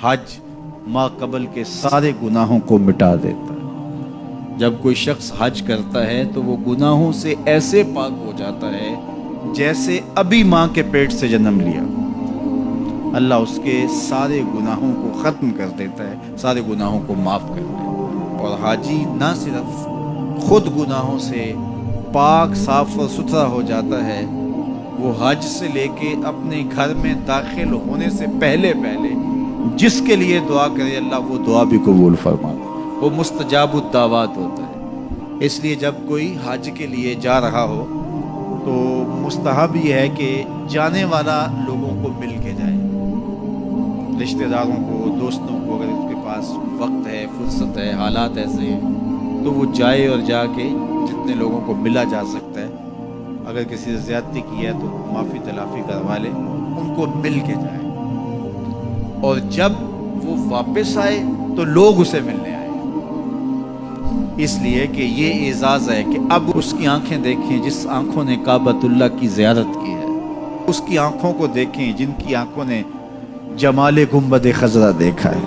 حج ما قبل کے سارے گناہوں کو مٹا دیتا ہے۔ جب کوئی شخص حج کرتا ہے تو وہ گناہوں سے ایسے پاک ہو جاتا ہے جیسے ابھی ماں کے پیٹ سے جنم لیا۔ اللہ اس کے سارے گناہوں کو ختم کر دیتا ہے، سارے گناہوں کو معاف کر دیتا ہے۔ اور حاجی نہ صرف خود گناہوں سے پاک صاف اور ستھرا ہو جاتا ہے، وہ حج سے لے کے اپنے گھر میں داخل ہونے سے پہلے جس کے لیے دعا کرے اللہ وہ دعا بھی قبول فرماتا ہے، وہ مستجاب الدعوات ہوتا ہے۔ اس لیے جب کوئی حج کے لیے جا رہا ہو تو مستحب یہ ہے کہ جانے والا لوگوں کو مل کے جائے، رشتہ داروں کو، دوستوں کو، اگر اس کے پاس وقت ہے، فرصت ہے، حالات ایسے ہیں تو وہ جائے اور جا کے جتنے لوگوں کو ملا جا سکتا ہے، اگر کسی سے زیادتی کی ہے تو معافی تلافی کروا لے، ان کو مل کے جائے۔ اور جب وہ واپس آئے تو لوگ اسے ملنے آئے، اس لیے کہ یہ اعزاز ہے کہ اب اس کی آنکھیں دیکھیں جس آنکھوں نے کعبۃ اللہ کی زیارت کی ہے، اس کی آنکھوں کو دیکھیں جن کی آنکھوں نے جمال گنبد خضرا دیکھا ہے۔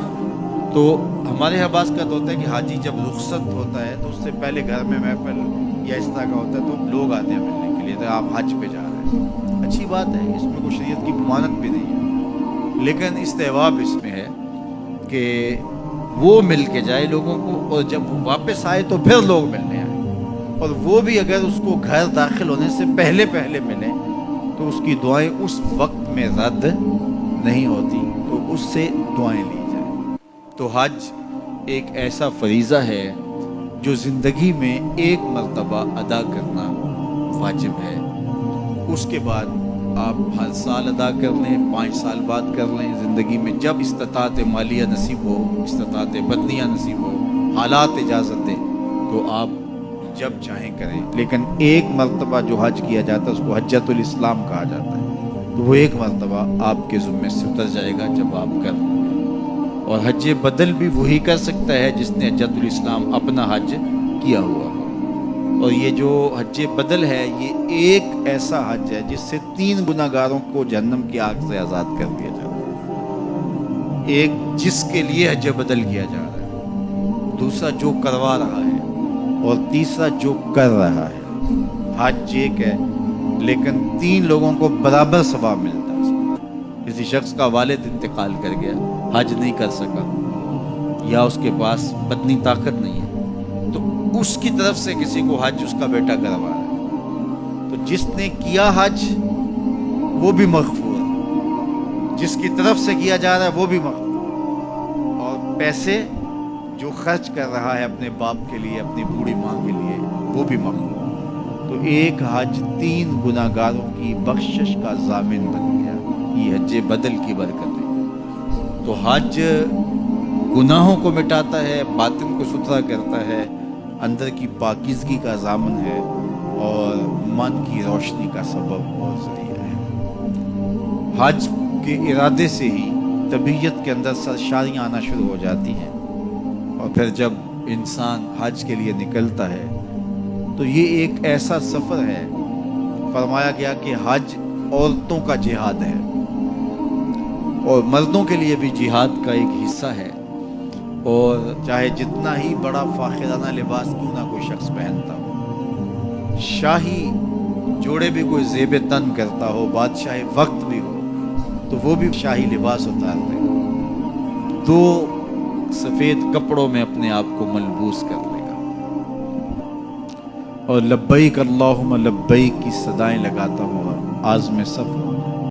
تو ہمارے یہاں بعض کا تو ہوتا ہے کہ حاجی جب رخصت ہوتا ہے تو اس سے پہلے گھر میں محفل یا اس طرح کا ہوتا ہے تو لوگ آتے ہیں ملنے کے لیے، تو آپ حج پہ جا رہے ہیں، اچھی بات ہے، اس میں کوئی شریعت کی ممانعت بھی نہیں ہے، لیکن استحباب اس میں ہے کہ وہ مل کے جائے لوگوں کو، اور جب وہ واپس آئے تو پھر لوگ ملنے آئے، اور وہ بھی اگر اس کو گھر داخل ہونے سے پہلے ملیں تو اس کی دعائیں اس وقت میں رد نہیں ہوتی، تو اس سے دعائیں لی جائیں۔ تو حج ایک ایسا فریضہ ہے جو زندگی میں ایک مرتبہ ادا کرنا واجب ہے، اس کے بعد آپ ہر سال ادا کر لیں، 5 سال بعد کر لیں، زندگی میں جب استطاعت مالیہ نصیب ہو، استطاعت بدنیہ نصیب ہو، حالات اجازت دیں تو آپ جب چاہیں کریں، لیکن ایک مرتبہ جو حج کیا جاتا ہے اس کو حجۃ الاسلام کہا جاتا ہے، تو وہ ایک مرتبہ آپ کے ذمے سے اتر جائے گا جب آپ کر لیں گے۔ اور حج بدل بھی وہی کر سکتا ہے جس نے حجۃ الاسلام اپنا حج کیا ہوا ہو، اور یہ جو حج بدل ہے یہ ایک ایسا حج ہے جس سے 3 گناہگاروں کو جہنم کی آگ سے آزاد کر دیا جاتا ہے۔ ایک جس کے لیے حج بدل کیا جا رہا ہے، دوسرا جو کروا رہا ہے، اور تیسرا جو کر رہا ہے۔ حج ایک ہے لیکن 3 لوگوں کو برابر ثواب ملتا ہے۔ کسی شخص کا والد انتقال کر گیا، حج نہیں کر سکا، یا اس کے پاس بدنی طاقت نہیں ہے، تو اس کی طرف سے کسی کو حج اس کا بیٹا کروا رہا ہے، تو جس نے کیا حج وہ بھی مغفور ہے، جس کی طرف سے کیا جا رہا ہے وہ بھی مغفور، اور پیسے جو خرچ کر رہا ہے اپنے باپ کے لیے، اپنی بوڑھی ماں کے لیے، وہ بھی مغفور۔ تو ایک حج 3 گناہگاروں کی بخشش کا ضامن بن گیا، یہ حج بدل کی برکت ہے۔ تو حج گناہوں کو مٹاتا ہے، باطن کو ستھرا کرتا ہے، اندر کی پاکیزگی کا ضامن ہے، اور من کی روشنی کا سبب اور ذریعہ ہے۔ حج کے ارادے سے ہی طبیعت کے اندر سرشاریاں آنا شروع ہو جاتی ہیں، اور پھر جب انسان حج کے لیے نکلتا ہے تو یہ ایک ایسا سفر ہے، فرمایا گیا کہ حج عورتوں کا جہاد ہے، اور مردوں کے لیے بھی جہاد کا ایک حصہ ہے، اور چاہے جتنا ہی بڑا فاخرانہ لباس کیوں نہ کوئی شخص پہنتا ہو، شاہی جوڑے بھی کوئی زیب تن کرتا ہو، بادشاہ وقت بھی ہو، تو وہ بھی شاہی لباس اتار لے گا، 2 سفید کپڑوں میں اپنے آپ کو ملبوس کر لے گا، اور لبیک اللہم لبیک کی صدائیں لگاتا ہوا عازم سفر